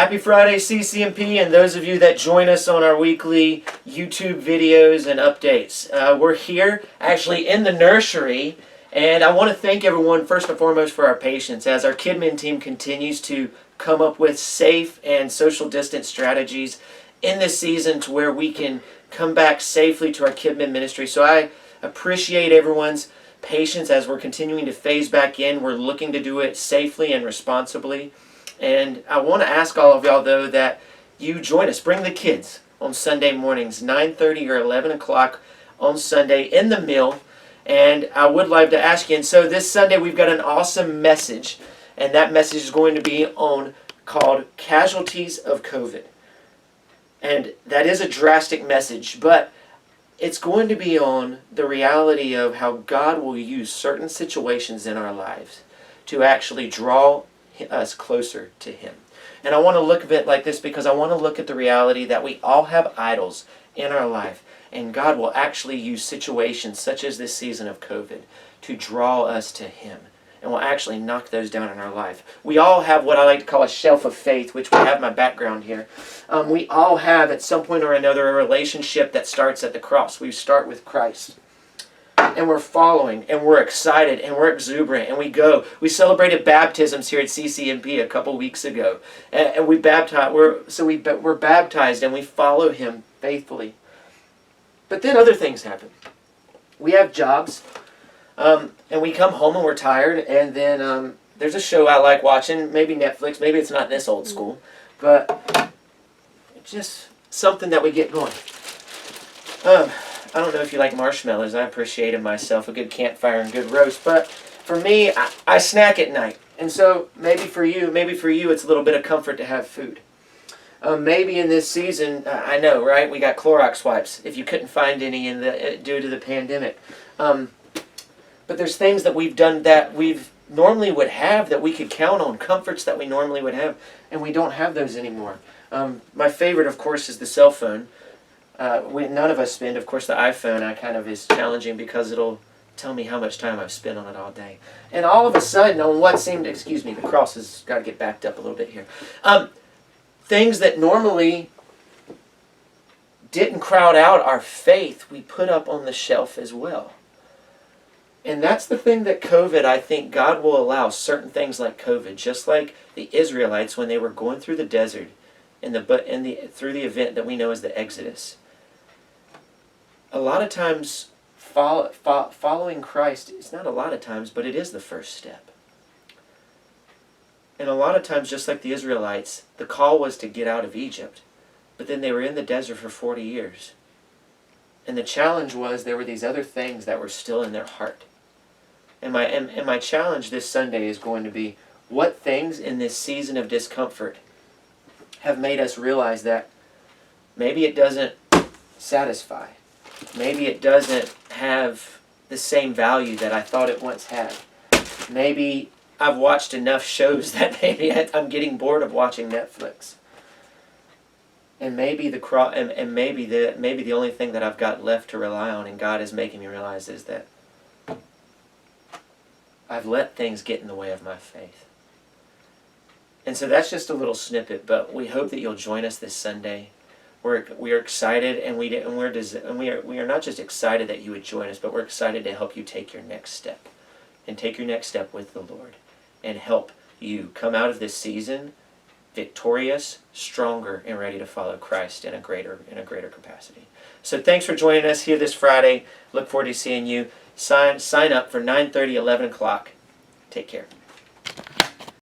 Happy Friday, CCMP, and those of you that join us on our weekly YouTube videos and updates. We're here actually in the nursery, and I want to thank everyone first and foremost for our patience as our KidMin team continues to come up with safe and social distance strategies in this season to where we can come back safely to our KidMin ministry. So I appreciate everyone's patience as we're continuing to phase back in. We're looking to do it safely and responsibly. And I want to ask all of y'all, though, that you join us. Bring the kids on Sunday mornings, 9:30 or 11 o'clock on Sunday in the mill. And I would like to ask you, and so this Sunday we've got an awesome message, and that message is going to be called Casualties of COVID. And that is a drastic message, but it's going to be on the reality of how God will use certain situations in our lives to actually draw us closer to Him. And I want to look at it like this because I want to look at the reality that we all have idols in our life, and God will actually use situations such as this season of COVID to draw us to Him, and will actually knock those down in our life. We all have what I like to call a shelf of faith, which we have my background here. We all have at some point or another a relationship that starts at the cross. We start with Christ. And we're following, and we're excited, and we're exuberant, and we go. We celebrated baptisms here at CCMP a couple weeks ago, and we baptized. We're baptized, and we follow Him faithfully. But then other things happen. We have jobs, and we come home and we're tired, and then there's a show I like watching, maybe Netflix, maybe it's not this old school, but it's just something that we get going. I don't know if you like marshmallows. I appreciated myself a good campfire and good roast. But for me, I snack at night. And so maybe for you, it's a little bit of comfort to have food. Maybe in this season, I know, right? We got Clorox wipes if you couldn't find any due to the pandemic. But there's things that we've done that we've normally would have that we could count on, comforts that we normally would have, and we don't have those anymore. My favorite, of course, is the cell phone. None of us spend, of course, the iPhone is challenging because it'll tell me how much time I've spent on it all day. And all of a sudden, on what seemed, the cross has got to get backed up a little bit here. Things that normally didn't crowd out our faith, we put up on the shelf as well. And that's the thing that COVID, I think God will allow certain things like COVID, just like the Israelites when they were going through the desert through the event that we know as the Exodus. A lot of times, following Christ is not a lot of times, but it is the first step. And a lot of times, just like the Israelites, the call was to get out of Egypt, but then they were in the desert for 40 years. And the challenge was there were these other things that were still in their heart. And my challenge this Sunday is going to be, what things in this season of discomfort have made us realize that maybe it doesn't satisfy. Maybe it doesn't have the same value that I thought it once had. Maybe I've watched enough shows that maybe I'm getting bored of watching Netflix. And maybe maybe the only thing that I've got left to rely on, and God is making me realize, is that I've let things get in the way of my faith. And so that's just a little snippet, but we hope that you'll join us this Sunday. We are excited, and we are not just excited that you would join us, but we're excited to help you take your next step, and take your next step with the Lord, and help you come out of this season victorious, stronger, and ready to follow Christ in a greater capacity. So thanks for joining us here this Friday. Look forward to seeing you. Sign up for 9:30, 11 o'clock. Take care.